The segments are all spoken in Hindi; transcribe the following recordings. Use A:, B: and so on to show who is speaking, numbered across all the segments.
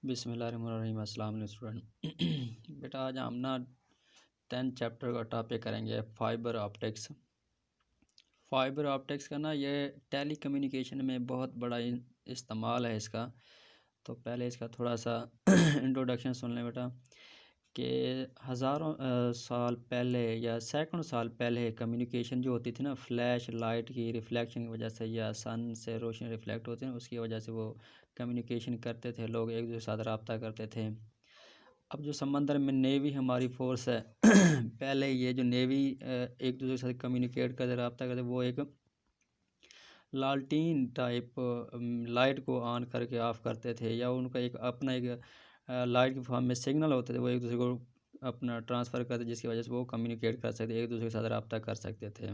A: बिस्मिल्लाहिर्रहमानिर्रहीम। अस्सलाम वालेकुम स्टूडेंट। बेटा आज हम ना 10th चैप्टर का टॉपिक करेंगे फाइबर ऑप्टिक्स। फाइबर ऑप्टिक्स का ना ये टेली कम्युनिकेशन में बहुत बड़ा इस्तेमाल है इसका। तो पहले इसका थोड़ा सा इंट्रोडक्शन सुन लें बेटा कि हज़ारों साल पहले या सैकड़ों साल पहले कम्युनिकेशन जो होती थी ना, फ्लैश लाइट की रिफ्लेक्शन की वजह से या सन से रोशनी रिफ्लेक्ट होती है ना, उसकी वजह से वो कम्युनिकेशन करते थे, लोग एक दूसरे के साथ रब्ता करते थे। अब जो समंदर में नेवी हमारी फोर्स है पहले ये जो नेवी एक दूसरे के साथ कम्युनिकेट करते रब्ता करते, वो एक लालटीन टाइप लाइट को ऑन करके ऑफ़ करते थे, या उनका एक अपना एक लाइट के फॉर्म में सिग्नल होते थे, वो एक दूसरे को अपना ट्रांसफ़र करते, जिसकी वजह से वो कम्युनिकेट कर सकते, एक दूसरे के साथ रब्ता कर सकते थे।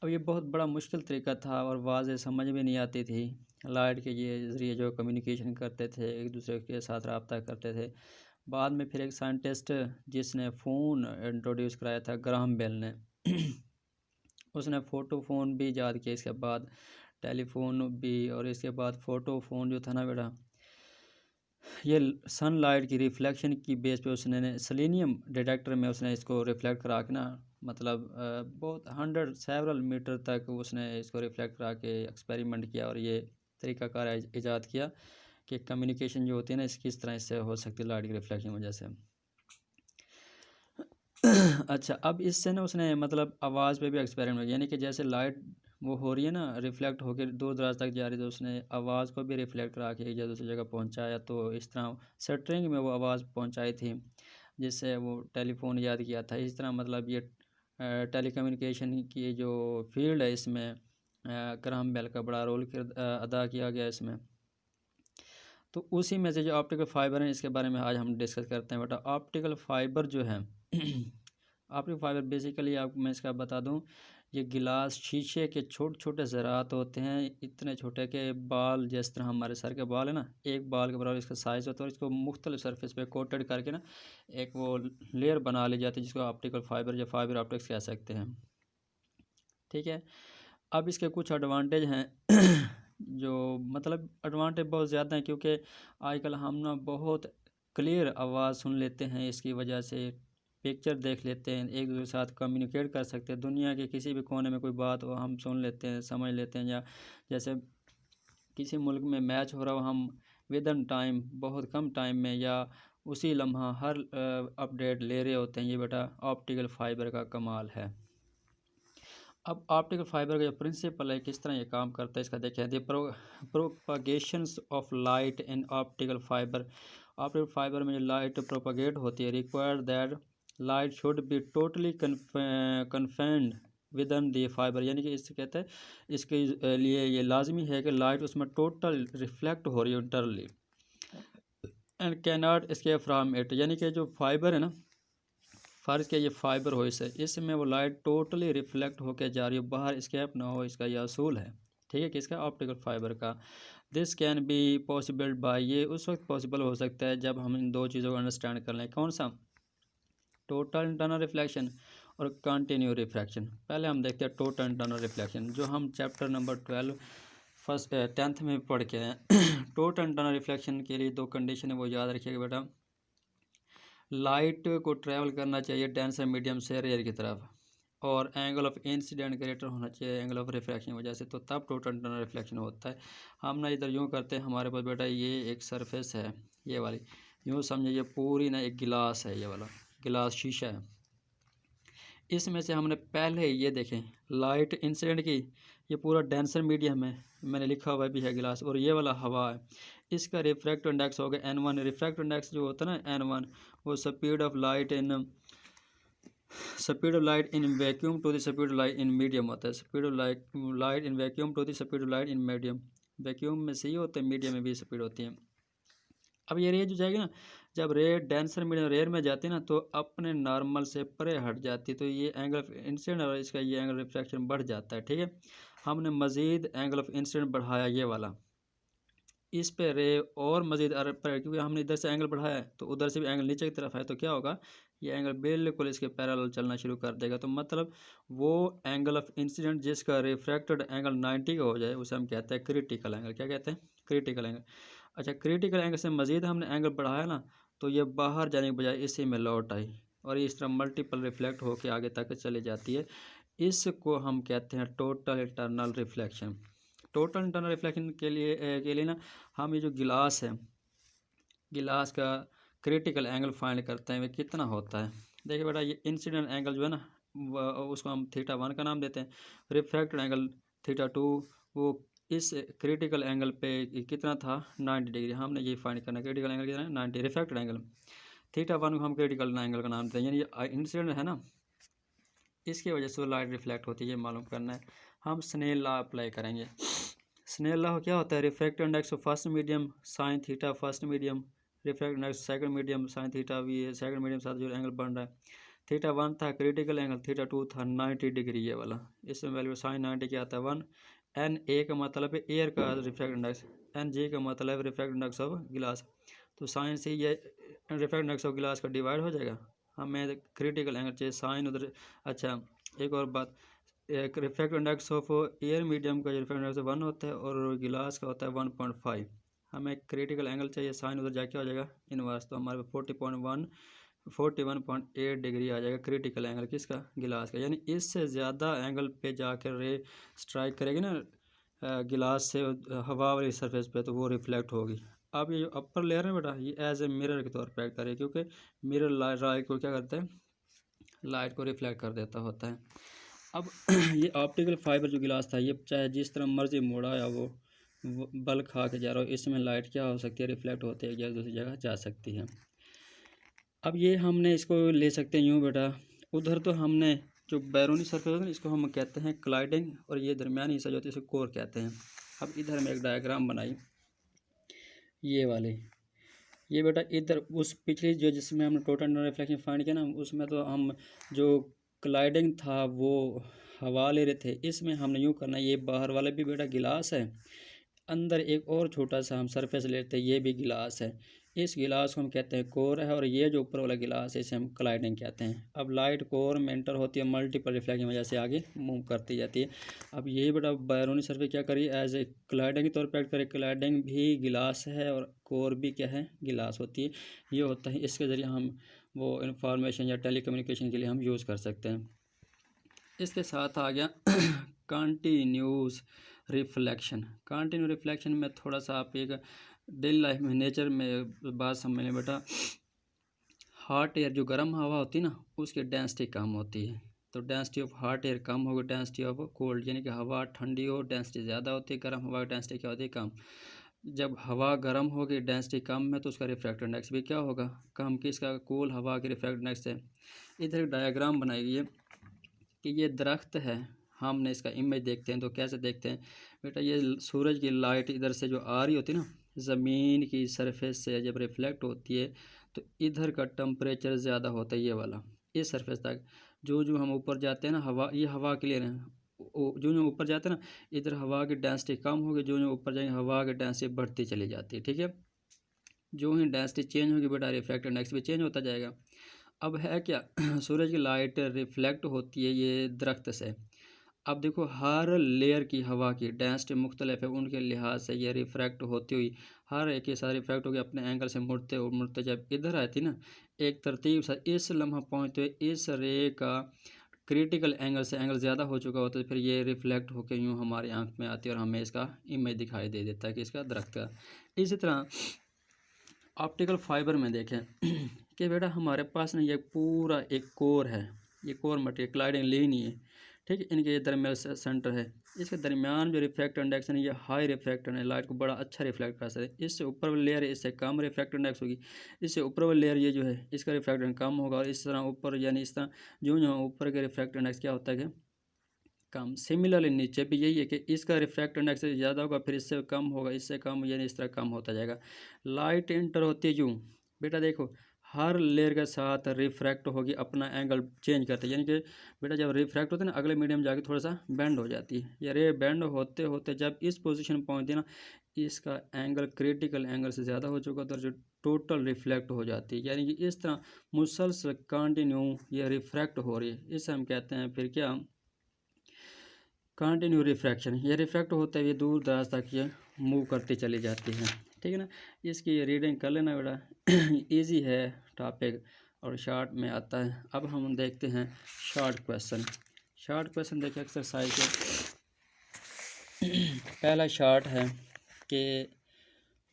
A: अब ये बहुत बड़ा मुश्किल तरीका था और वाज़ेह समझ में नहीं आती थी। लाइट के ये ज़रिए जो कम्युनिकेशन करते थे, एक दूसरे के साथ रब्ता करते थे। बाद में फिर एक साइंटिस्ट जिसने फ़ोन इंट्रोड्यूस कराया था, ग्राहम बेल ने उसने फ़ोटो फ़ोन भी ईजाद किया, इसके बाद टेलीफोन भी, और इसके बाद फ़ोटो फ़ोन जो था ना बेटा, ये सनलाइट की रिफ्लेक्शन की बेस पे उसने सेलेनियम डिटेक्टर में उसने इसको रिफ्लेक्ट करा के ना, मतलब बहुत 100 सेवरल मीटर तक उसने इसको रिफ्लेक्ट करा के एक्सपेरिमेंट किया, और ये तरीक़ाकार ईजाद किया कि कम्युनिकेशन जो होती है ना, इस किस तरह इससे हो सकती है लाइट की रिफ्लेक्शन की वजह से। अच्छा, अब इससे ना उसने मतलब आवाज़ पे भी एक्सपेरिमेंट किया, यानी कि जैसे लाइट वो हो रही है ना, रिफ्लेक्ट होकर दूर दराज तक जा रही है, तो उसने आवाज़ को भी रिफ्लेक्ट करा के एक जगह दूसरी जगह पहुंचाया। तो इस तरह स्ट्रिंग में वो आवाज़ पहुंचाई थी, जिससे वो टेलीफोन याद किया था। इस तरह मतलब ये टेलीकम्युनिकेशन की जो फील्ड है, इसमें ग्राहम बेल का बड़ा रोल अदा किया गया इसमें। तो उसी में से जो ऑप्टिकल फ़ाइबर है, इसके बारे में आज हम डिस्कस करते हैं बेटा। ऑप्टिकल फ़ाइबर जो है ऑप्टिकल फ़ाइबर बेसिकली आपको मैं इसका बता दूं, ये गिलास शीशे के छोटे छोटे ज़रात होते हैं, इतने छोटे के बाल, जिस तरह हमारे सर के बाल है ना, एक बाल के बराबर इसका साइज़ होता है, और इसको मुख्तलिफ सरफेस पे कोटेड करके ना एक वो लेयर बना ली जाती है, जिसको ऑप्टिकल फ़ाइबर या फाइबर ऑप्टिक्स कह सकते हैं। ठीक है, अब इसके कुछ एडवांटेज हैं जो मतलब एडवांटेज बहुत ज़्यादा हैं, क्योंकि आजकल हम ना बहुत क्लियर आवाज़ सुन लेते हैं, इसकी वजह से पिक्चर देख लेते हैं, एक दूसरे के साथ कम्युनिकेट कर सकते हैं, दुनिया के किसी भी कोने में कोई बात हो हम सुन लेते हैं, समझ लेते हैं। या जैसे किसी मुल्क में मैच हो रहा हो, हम विद इन टाइम, बहुत कम टाइम में या उसी लम्हा हर अपडेट ले रहे होते हैं। ये बेटा ऑप्टिकल फ़ाइबर का कमाल है। अब ऑप्टिकल फ़ाइबर का जो प्रिंसिपल है, किस तरह ये काम करता है, इसका देखें। The propagations of light in optical fibre. Optical fibre में जो लाइट प्रोपगेट होती है, require that light should be totally confined within the fibre, यानी कि इससे कहते हैं इसके लिए ये लाजमी है कि लाइट उसमें टोटल रिफ्लेक्ट हो रही है internally, and can not escape from it, यानी कि जो फाइबर है ना, फ़र्ज़ के ये फ़ाइबर हो इसमें वो लाइट टोटली रिफ्लेक्ट होकर जा रही हो, बाहर स्केप ना हो, इसका यह असूल है। ठीक है, किसका? ऑप्टिकल फ़ाइबर का। This can be possible by, ये उस वक्त पॉसिबल हो सकता है जब हम इन दो चीज़ों को अंडरस्टैंड कर लें। कौन सा? टोटल इंटरनल रिफ्लेक्शन और कंटिन्यू रिफ्लेक्शन। पहले हम देखते हैं टोटल इंटरनल रिफ्लेक्शन, जो हम चैप्टर नंबर 12 फर्स्ट 10th में पढ़ के हैं। टोटल इंटरनल रिफ्लेक्शन के लिए दो कंडीशन है, वो याद रखिएगा बेटा। लाइट को ट्रैवल करना चाहिए डेंसर मीडियम से रेयर की तरफ, और एंगल ऑफ इंसिडेंट ग्रेटर होना चाहिए एंगल ऑफ रिफ्लेक्शन की वजह से, तो तब टोटल इंटरनल रिफ्लेक्शन होता है। हम ना इधर यूँ करते हैं, हमारे पास बेटा ये एक सरफेस है, ये वाली, यूँ समझिए ये पूरी ना एक गिलास है, ये वाला गिलास शीशा है। इसमें से हमने पहले ये देखें लाइट इंसिडेंट की, ये पूरा डेंसर मीडियम है, मैंने लिखा हुआ भी है गिलास, और ये वाला हवा है। इसका रिफ्रैक्टिव इंडेक्स हो गया n1। रिफ्रैक्टिव इंडेक्स जो होता है ना n1, वो speed of light in vacuum to the speed of light in medium होता है। Speed of light in vacuum to the speed of light in medium, vacuum में सही होता है, मीडियम में भी स्पीड होती है। अब ये रे जो जाएगी ना, जब रे डेंसर मीडियम रेयर में जाती है ना, तो अपने नॉर्मल से परे हट जाती है, तो ये एंगल ऑफ इंसिडेंट और इसका ये एंगल रिफ्रैक्शन बढ़ जाता है। ठीक है, हमने मज़ीद एंगल ऑफ इंसिडेंट बढ़ाया, ये वाला, इस पे रे और मज़ीद पर, क्योंकि हमने इधर से एंगल बढ़ाया है, तो उधर से भी एंगल नीचे की तरफ है, तो क्या होगा, ये एंगल बिल्कुल इसके पैरेलल चलना शुरू कर देगा। तो मतलब वो एंगल ऑफ इंसिडेंट जिसका रिफ्रैक्टेड एंगल 90 का हो जाए, उसे हम कहते हैं क्रिटिकल एंगल। क्या कहते हैं? Critical angle. अच्छा, क्रिटिकल एंगल से मज़ीद हमने एंगल बढ़ाया ना, तो ये बाहर जाने के बजाय इसी में लौट आई और इस तरह मल्टीपल रिफ्लेक्ट होके आगे तक चली जाती है। इसको हम कहते हैं total internal reflection. Total internal reflection के लिए ना हम ये जो गिलास है, गिलास का क्रिटिकल एंगल फाइंड करते हैं वे कितना होता है। देखिए बेटा, ये इंसिडेंट एंगल जो है ना उसको हम थीटा 1 का नाम देते हैं। रिफ्रैक्टेड एंगल थीटा 2, वो इस क्रिटिकल एंगल पे कितना था 90 डिग्री। हमने ये फाइंड करना, क्रिटिकल एंगल कितना है 90। रिफ्रैक्टेड एंगल थीटा 1 को हम क्रिटिकल एंगल का नाम देते हैं, यानी ये इंसिडेंट है ना, इसकी वजह से लाइट रिफ्लेक्ट होती है, ये मालूम करना है। हम स्नेल लॉ अप्लाई करेंगे। स्नेल लॉ क्या होता है, refractive index of first medium sine theta first medium, refractive index second medium sine theta भी है, सेकंड मीडियम साथ जो एंगल बन रहा है। थीटा 1 था क्रिटिकल एंगल, थीटा 2 था 90 डिग्री ये वाला। इसमें वैल्यू साइन 90 क्या आता है 1। एन ए का मतलब है एयर का रिफ्रैक्टिव इंडेक्स, एन जे का मतलब है रिफ्रैक्टिव इंडेक्स ऑफ गिलास। तो साइन से ये रिफ्रैक्टिव इंडेक्स ऑफ गिलास का डिवाइड हो जाएगा, हमें क्रिटिकल एंगल चाहिए साइन उधर। अच्छा, एक और बात, एक refractive index of air medium का रिफ्रैक्टिव इंडेक्स 1 होता है और गिलास का होता है 1.5। हमें क्रिटिकल एंगल चाहिए, साइन उधर जाके हो जाएगा इनवर्स, तो हमारे 41.8 डिग्री आ जाएगा क्रिटिकल एंगल किसका, गिलास का। यानी इससे ज़्यादा एंगल पे जाकर रे स्ट्राइक करेगी ना गिलास से हवा वाली सरफेस पे, तो वो रिफ्लेक्ट होगी। अब ये जो अपर लेयर है बेटा, ये एज ए मिरर के तौर पर एक्ट करेगी, क्योंकि मिरर लाइट को क्या करता है, लाइट को रिफ्लेक्ट कर देता होता है। अब ये ऑप्टिकल फाइबर जो गिलास था, ये चाहे जिस तरह मर्जी मोड़ा या वो बल खा के जा रहा हो, इसमें लाइट क्या हो सकती है, रिफ्लेक्ट होते हैं, दूसरी जगह जा सकती है। अब ये हमने इसको ले सकते हैं यूँ बेटा, उधर तो हमने जो बैरूनी सरफेस है ना, इसको हम कहते हैं क्लाइडिंग, और ये दरमियानी हिस्सा जो होता है इसको कोर कहते हैं। अब इधर मैं एक डायग्राम बनाई ये वाली, ये बेटा इधर उस पिछली जो जिसमें हमने टोटल रिफ्लेक्शन फाइंड किया ना, उसमें तो हम जो क्लाइडिंग था वो हवा ले रहे थे। इसमें हमने यूँ करना, ये बाहर वाला भी बेटा गिलास है, अंदर एक और छोटा सा हम सरफेस लेते हैं, ये भी गिलास है। इस गिलास को हम कहते हैं कोर है, और ये जो ऊपर वाला गिलास है इसे हम क्लाइडिंग कहते हैं। अब लाइट कोर में एंटर होती है, मल्टीपल रिफ्लेक्शन की वजह से आगे मूव करती जाती है। अब ये बेटा बैरूनी सरफेस क्या करिए, एज ए क्लाइडिंग के तौर पर एक्ट करे। क्लाइडिंग भी गिलास है और कोर भी क्या है, गिलास होती है। ये होता है, इसके ज़रिए हम वो इंफॉर्मेशन या टेलीकम्युनिकेशन के लिए हम यूज़ कर सकते हैं। इसके साथ आ गया कंटिन्यूस रिफ्लेक्शन। कंटिन्यू रिफ्लेक्शन में थोड़ा सा आप एक डेली लाइफ में नेचर में बात समझ लें बेटा, हॉट एयर जो गर्म हवा होती है ना, उसकी डेंसिटी कम होती है। तो डेंसिटी ऑफ हॉट एयर कम होगी, डेंसिटी ऑफ कोल्ड, यानी कि हवा ठंडी हो डेंसिटी ज़्यादा होती है, गर्म हवा की डेंसिटी क्या होती है, कम। जब हवा गर्म होगी डेंसिटी कम है, तो उसका रिफ्रैक्टिव इंडेक्स भी क्या होगा, कम। किसका, कूल हवा की रिफ्रैक्टिव इंडेक्स है। इधर एक डायग्राम बनाई गई है कि ये दरख्त है, हमने इसका इमेज देखते हैं तो कैसे देखते हैं बेटा, ये सूरज की लाइट इधर से जो आ रही होती है ना, ज़मीन की सरफेस से जब रिफ्लेक्ट होती है, तो इधर का टेम्परेचर ज़्यादा होता है, ये वाला इस सरफेस तक। जो जो हम ऊपर जाते हैं ना, हवा, ये हवा क्लियर है, जो जो ऊपर जाते हैं ना, इधर हवा की डेंसिटी कम होगी, जो जो ऊपर जाएंगे हवा की डेंसिटी बढ़ती चली जाती है, ठीक है। जो ही डेंसिटी चेंज होगी बेटा, रिफ्लेक्टिव इंडेक्स भी चेंज होता जाएगा। अब है क्या सूरज की लाइट रिफ्लेक्ट होती है ये दरख्त से। अब देखो हर लेयर की हवा की डेंसिटी मुख्तलिफ है, उनके लिहाज से ये रिफ्रैक्ट होती हुई हर एक के साथ रिफ्रैक्ट होकर अपने एंगल से मुड़ते और मुड़ते जब इधर आती ना, एक तरतीब से इस लम्हा पहुँचते हुए इस रे का क्रिटिकल एंगल से एंगल ज़्यादा हो चुका होता है, फिर ये रिफ्लेक्ट होकर यूँ हमारी आंख में आती है और हमें इसका इमेज दिखाई दे देता है कि इसका दरख्त का। इसी तरह ऑप्टिकल फाइबर में देखें कि बेटा हमारे पास ना ये पूरा एक कोर है, ये कोर मटेरियल क्लाइडिंग ली नहीं है, ठीक है। इनके ये दरमियान सेंटर है, इसके दरमियान जो रिफ्रैक्टिव इंडेक्स है ये हाई रिफ्रैक्टिव है, लाइट को बड़ा अच्छा रिफ्लेक्ट कर सकते हैं। इससे ऊपर वाली लेयर इससे कम रिफ्रैक्टिव इंडेक्स होगी, इससे ऊपर वाली लेयर ये जो है इसका रिफ्रैक्टिव कम होगा, और इस तरह ऊपर यानी इस तरह जो जो ऊपर के रिफ्रैक्टिव इंडेक्स क्या होता है कि कम। सिमिलरली नीचे भी यही है कि इसका रिफ्रैक्टिव इंडेक्स ज़्यादा होगा, फिर इससे कम होगा, इससे कम, यानी इस तरह कम होता जाएगा। लाइट इंटर होती है यूँ बेटा, देखो हर लेयर के साथ रिफ्रैक्ट होगी, अपना एंगल चेंज करते हैं, यानी कि बेटा जब रिफ्रैक्ट होता है ना, अगले मीडियम जाके थोड़ा सा बेंड हो जाती है, या रे बेंड होते होते जब इस पोजीशन पहुँचती है ना, इसका एंगल क्रिटिकल एंगल से ज़्यादा हो चुका, तो जो टोटल रिफ्लेक्ट हो जाती है, यानी कि इस तरह मुसलसल कंटिन्यू ये रिफ्रैक्ट हो रही है। इसे हम कहते हैं फिर क्या, कंटिन्यू रिफ्रैक्शन। ये रिफ्रैक्ट होते हुए दूर दराज तक ये मूव करती चली जाती है, ठीक। ठीक है ना। इसकी रीडिंग कर लेना बेटा, इजी है टॉपिक और शॉर्ट में आता है। अब हम देखते हैं शॉर्ट क्वेश्चन। शॉर्ट क्वेश्चन देखिए एक्सरसाइज के पहला शॉर्ट है कि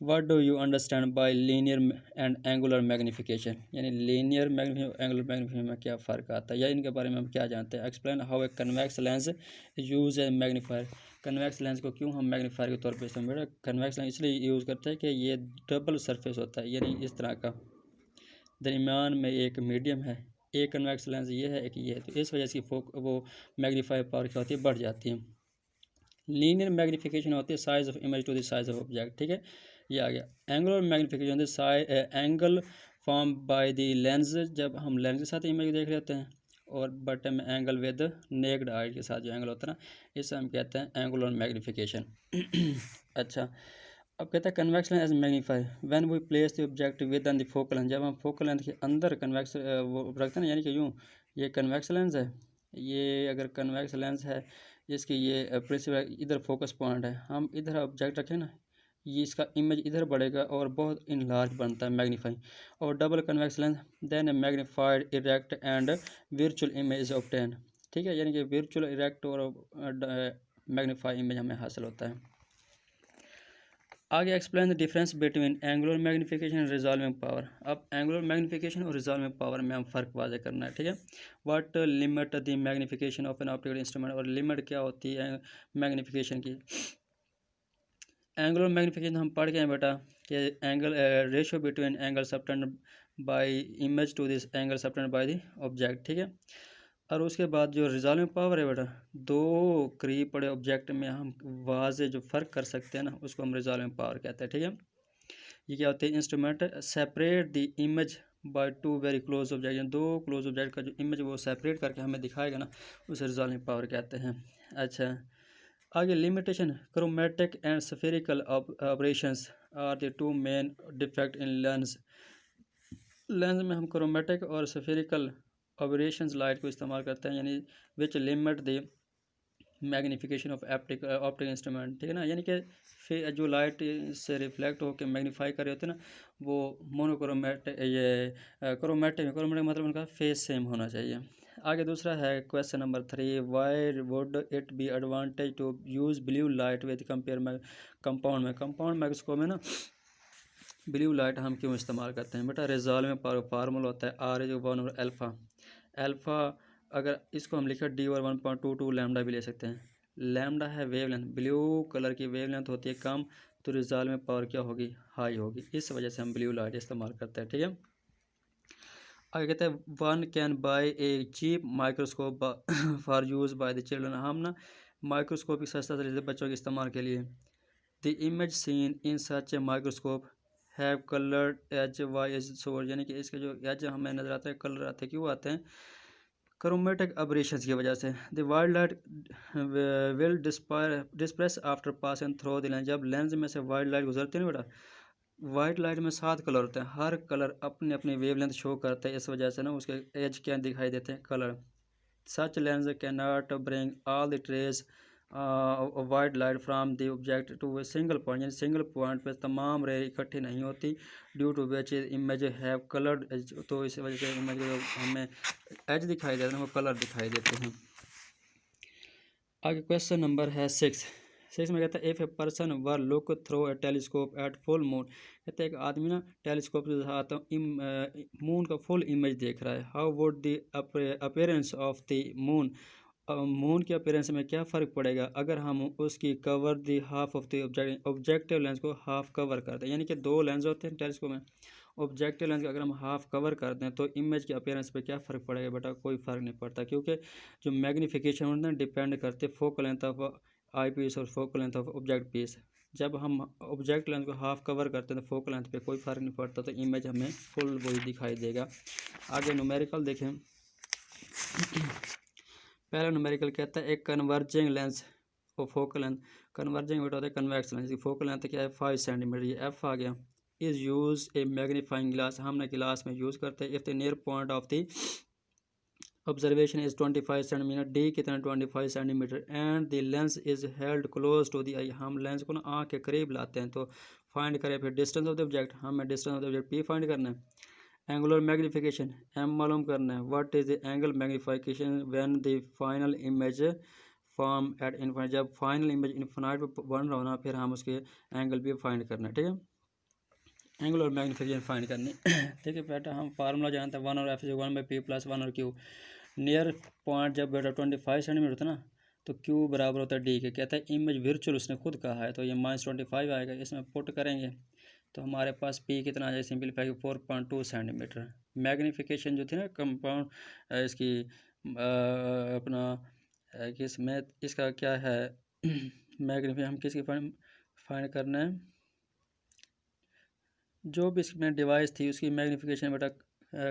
A: what do you understand by linear and angular magnification, यानी लीनियर मैग्नीफिकेशन एंगुलर मैग्नीफिकेशन में क्या फ़र्क आता है या इनके बारे में हम क्या जानते हैं। Explain how a convex lens use A magnifier, convex lens को क्यों हम मैग्नीफायर के तौर पर इस्तेमाल करते हैं। कन्वेक्स लेंस इसलिए यूज़ करते हैं कि ये डबल सरफेस होता है, यानी इस तरह का दरमियान में एक मीडियम है, एक कन्वेक्स लेंस ये है, एक ये है, तो इस वजह से वो मैग्नीफायर पावर क्या होती है, बढ़ जाती है। लीनियर मैग्नीफिकेशन होती है size of image to the size of object, ठीक है, ये आ गया। एंगुलर मैग्नीफिकेशन होती है angle form by the lens, जब हम लेंस के साथ इमेज देख रहे होते हैं, और बटन में एंगल विद नेक्ड आई के साथ जो एंगल होता है ना, इसे हम कहते हैं एंगुलर मैग्नीफिकेशन। अच्छा, अब कहता है convex lens as magnifier when we place the object within the focal length, जब हम फोकल लेंथ के अंदर कन्वेक्स वो रखते हैं ना, यानी कि यूँ ये कन्वेक्स लेंस है, ये अगर कन्वेक्स लेंस है, इसकी ये प्रिंसिपल इधर फोकस पॉइंट है, हम इधर ऑब्जेक्ट रखें ना, ये इसका इमेज इधर बढ़ेगा और बहुत इनलार्ज बनता है मैग्नीफाई। और double convex lens then a magnified erect and virtual image is obtain, ठीक है, यानी कि वर्चुअल इरेक्ट और मैग्नीफाई इमेज हमें हासिल होता है। आगे explain the difference between angular magnification and resolving power. अब एंगुलर मैग्नीफिकेशन और रिजॉल्विंग पावर में हम फ़र्क वाज़े करना है, ठीक है। What limit the magnification of an optical instrument, और लिमिट क्या होती है मैग्नीफिकेशन की। एंगुलर मैग्नीफिकेशन हम पढ़ गए हैं बेटा कि angle ratio between angle subtended by image to this angle subtended by the object, ठीक है। और उसके बाद जो रिजॉल्विंग पावर है बेटा, दो करीब पड़े ऑब्जेक्ट में हम वाज़े जो फ़र्क कर सकते हैं ना, उसको हम रिजॉल्विंग पावर कहते हैं, ठीक है। ये क्या होते हैं, instrument separate the image by two very close object, दो क्लोज ऑब्जेक्ट का जो इमेज वो सेपरेट करके हमें दिखाएगा ना, उसे रिजॉल्विंग पावर कहते हैं। अच्छा, आगे limitation, chromatic and spherical operations are the two main defect in lens. Lens में हम क्रोमेटिक और स्फेरिकल ऑपरेशंस लाइट को इस्तेमाल करते हैं, यानी which limit the magnification of optical instrument, ठीक है ना, यानी कि फिर जो लाइट से रिफ्लेक्ट होकर मैग्नीफाई कर रहे होते हैं ना, वो मोनोक्रोमेटिक, ये क्रोमेटिक मतलब उनका फेस सेम होना चाहिए। आगे दूसरा है question number 3, why would it be advantage to use blue light with compare compound में। कंपाउंड माइक्रोस्कोप में ना ब्लू लाइट हम क्यों इस्तेमाल करते हैं बेटा, रिजॉल्विंग पावर फार्मूला होता है R is one over alpha. Alpha अगर इसको हम लिखें डी और 1.22 लैम्डा भी ले सकते हैं। लैम्डा है वेवलेंथ, ब्लू कलर की वेवलेंथ होती है कम, तो रिजॉल्विंग पावर क्या होगी, हाई होगी, इस वजह से हम ब्लू लाइट इस्तेमाल करते हैं, ठीक है। आगे कहते हैं one can buy a cheap microscope for use by the children, हम ना माइक्रोस्कोप की सस्ता तरीके से बच्चों के इस्तेमाल के लिए। The image seen in such a microscope have coloured edge why edge source, यानी कि इसके जो एज हमें नजर आते हैं, कलर आते हैं, क्यों आते हैं, क्रोमेटिक अब्रेशंस की वजह से। The wild light will disperse after passing through the lens, जब लेंस में से वाइल्ड लाइट गुजरती है ना बेटा, वाइट लाइट में 7 कलर होते हैं, हर कलर अपनी अपनी वेवलेंथ शो करते हैं, इस वजह से ना उसके एज क्या दिखाई देते हैं, colour. Such lens can not bring all the trace white light from the object to a single point, यानी सिंगल पॉइंट पे तमाम रे इकट्ठी नहीं होती, due to which image have coloured edge, तो इस वजह से इमेज जो हमें एज दिखाई देते हैं वो कलर दिखाई देते हैं। आगे क्वेश्चन नंबर है 6 में कहता है if a person were look through a telescope at full moon, कहते हैं एक आदमी ना टेलीस्कोप के साथ मून का फुल इमेज देख रहा है, how would the appearance of the moon, moon के अपीयरेंस में क्या फ़र्क पड़ेगा अगर हम उसकी cover the half of the objective lens को हाफ कवर करते हैं, यानी कि 2 लेंस होते हैं टेलीस्कोप में, ऑब्जेक्टिव लेंस का अगर हम हाफ कवर करते हैं तो इमेज के अपीयरेंस पे क्या फ़र्क पड़ेगा बेटा, कोई फ़र्क नहीं पड़ता, क्योंकि जो मैग्नीफिकेशन होता है डिपेंड करते focal length of I piece और focal length of object piece. जब हम ऑब्जेक्ट लेंथ को हाफ कवर करते हैं तो फोकल लेंथ पे कोई फ़र्क नहीं पड़ता, तो इमेज हमें फुल वही दिखाई देगा। आगे न्यूमेरिकल देखें। पहला न्यूमेरिकल कहता है एक कन्वर्जिंग लेंस और फोकल लेंथ, कन्वर्जिंग बेटा होता है कन्वेक्स लेंस की फोकल लेंथ क्या है 5 सेंटीमीटर, ये एफ आ गया। Is use a magnifying glass, हमने गिलास में यूज़ करते हैं। If the near point of the observation is 25 centimetre, D कितना 25 centimetre, and the lens is held close to the eye, हम लेंस को ना आँख के करीब लाते हैं तो फाइंड करें फिर डिस्टेंस ऑफ द ऑब्जेक्ट, हमें distance of the object P find करना है। एंगुलर मैग्नीफिकेशन एम मालूम करना है। What is the angle magnification when the final image form at infinite, जब फाइनल इमेज इन्फिनिट पे बन रहा होना फिर हम उसके एंगल भी फाइंड करना है, ठीक है। एंगुलर मैग्नीफिकेशन फाइंड करनी ठीक है बेटा। हम फार्मूला जानते हैं 1 और एफ इज 1/p + 1 और क्यू। नियर पॉइंट जब बेटा 25 सेंटीमीटर होता है ना तो क्यू बराबर होता है डी के। कहता है इमेज वर्चुअल, उसने खुद कहा है तो ये -25 आएगा। इसमें पुट करेंगे तो हमारे पास पी कितना आ जाए सिंपलीफाई 4.2 सेंटीमीटर। मैग्नीफिकेशन जो थी ना कंपाउंड इसकी अपना किस में इसका क्या है मैग्नीफिकेशन हम किसकी फाइंड करना है, जो भी इसमें डिवाइस थी उसकी मैग्नीफिकेशन बेटा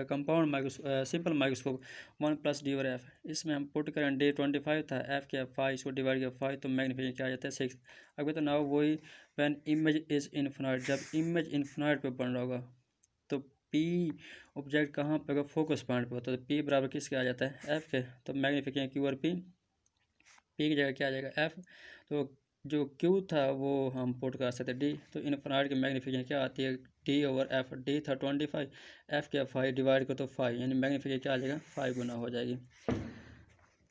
A: कंपाउंड सिंपल माइक्रोस्कोप 1 + d और एफ। इसमें हम पुट करें d 25 था, एफ क्या 5, इसको डिवाइड किया 5 तो मैग्नीफिकेशन क्या आ जाता है 6। अब तो ना वही व्हेन इमेज इज इन्फिनिट, जब इमेज इन्फिनिट पे बन रहा होगा तो p ऑब्जेक्ट कहाँ पे होगा, फोकस पॉइंट पे होता है। तो p बराबर किसके आ जाता है एफ के। तो मैग्नीफिकेशन क्यू और p की जगह क्या आ जाएगा एफ। तो जो क्यू था वो हम पुट कर सकते डी। तो इन्फिनिट की मैग्नीफिकेशन क्या आती है डी ओवर एफ। डी था 25, एफ क्या 5, डिवाइड करो तो 5, यानी मैग्नीफिकेशन क्या आ जाएगा 5 गुना हो जाएगी।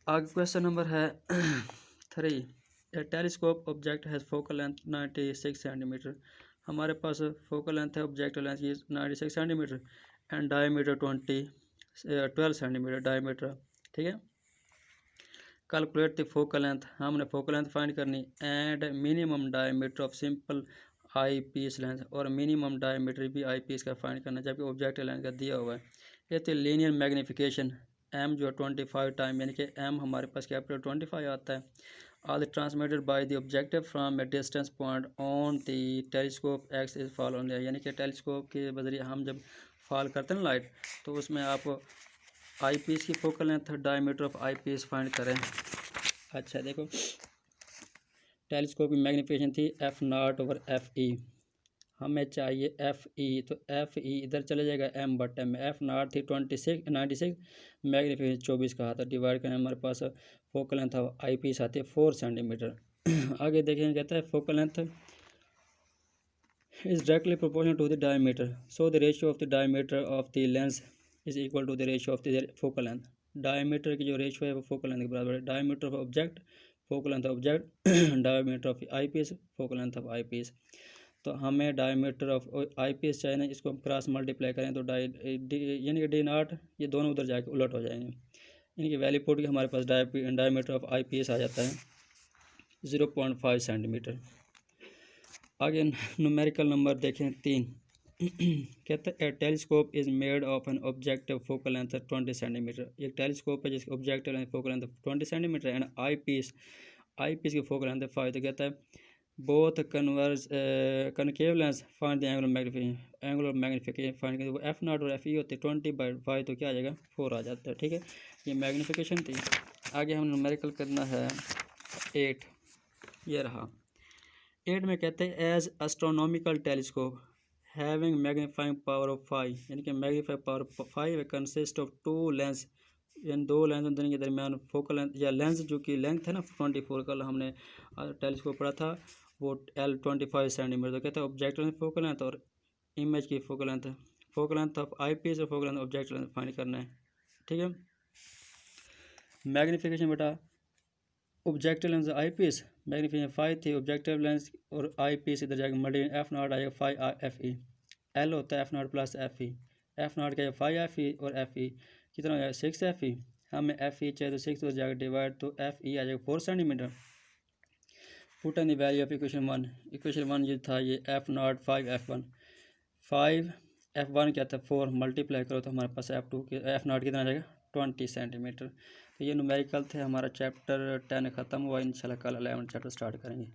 A: आगे क्वेश्चन नंबर है 3। A telescope object has focal length 96 centimetre. हमारे पास फोकल लेंथ है ऑब्जेक्ट लेंथ की 96 centimetre and diameter 12 centimetre diameter, ठीक है। कैलकुलेट द फोकल लेंथ, हमने फोकल लेंथ फाइंड करनी and minimum diameter of simple eyepiece length, और मिनिमम डायमीटर भी आई पीस का फाइंड करना जबकि ऑब्जेक्ट लेंथ का दिया हुआ है। ये तो लीनियर मैग्नीफिकेशन एम जो 25 टाइम यानी कि एम हमारे पास कैपिटल 25 आता है। All transmitted by the objective from A distance point on the telescope x is fall on, यानी कि टेलीस्कोप के बजरिए हम जब फॉल करते हैं ना लाइट तो उसमें आप आई पीस की focal length diameter of I piece find करें। अच्छा देखो टेलीस्कोप की मैग्नीफिकेशन थी f0/fe, हमें चाहिए fe, तो fe इधर चले जाएगा m/m में। f0 थी 96 मैग्नीफिकेशन 24 का था, डिवाइड करने हमारे पास फोकल लेंथ आई पीस आती है 4 सेंटीमीटर। आगे देखेंगे कहता है focal length is directly proportional to the diameter, so the ratio of the diameter of the lens is equal to the ratio of the focal length। Diameter की जो रेशियो है वो फोकल लेंथ के बराबर है। Diameter of object focal length object diameter of I piece focal length of I piece. तो हमें डायमीटर ऑफ आई पीस चाहिए ना, इसको हम क्रॉस मल्टीप्लाई करें तो यानी कि d0 ये दोनों उधर जाके उलट हो जाएंगे। इनकी वैल्यू पुट के हमारे पास डायमीटर ऑफ आई पीस आ जाता है 0.5 सेंटीमीटर। आगे न्यूमेरिकल नंबर देखें 3। कहते हैं a telescope is made of an objective focal length 20 centimetre. एक टेलीस्कोप है जिसकी objective length focal length 20 centimetre and I piece की फोकल लेंथ 5। तो कहता है both concave lens find the angular magnification find करें। वो f0 और fe होते 20/5 तो क्या आ जाएगा 4 आ जाता है, ठीक है। ये मैग्नीफिकेशन थी। आगे हम न्यूमेरिकल करना है 8, ये रहा 8 में कहते हैं a astronomical telescope having magnifying power of 5, यानी कि magnifying power 5 consist of 2 lens, इन 2 लेंस दोनों के दरमियान फोकल लेंथ या लेंस जो कि लेंथ है ना 24, कल हमने टेलीस्कोप पढ़ा था वो L25 सेंटीमीटर। तो कहते हैं ऑब्जेक्ट लेंथ फोकल लेंथ और इमेज की focal length of I piece और focal length object length find करना है, ठीक है। मैग्नीफिकेशन बेटा objective lens eyepiece magnification 5 थी, ऑब्जेक्टिव लेंस और आई पीस इधर जाएगा मल्टी f0 आएगा 5fe, L होता है f0 + fe, f0 का 5fe और fe कितना हो जाएगा 6fe। हमें fe चाहिए तो 6 हो जाएगा डिवाइड तो fe आ जाएगा 4 centimetre. Put in the value of equation 1। Equation 1 ये था ये f0 5f1 5f1 क्या था 4 मल्टीप्लाई करो तो हमारे पास f2 f0 कितना आ जाएगा 20 सेंटीमीटर। तो ये न्यूमेरिकल थे। हमारा चैप्टर 10 ख़त्म हुआ। इंशाल्लाह कल 11 चैप्टर स्टार्ट करेंगे।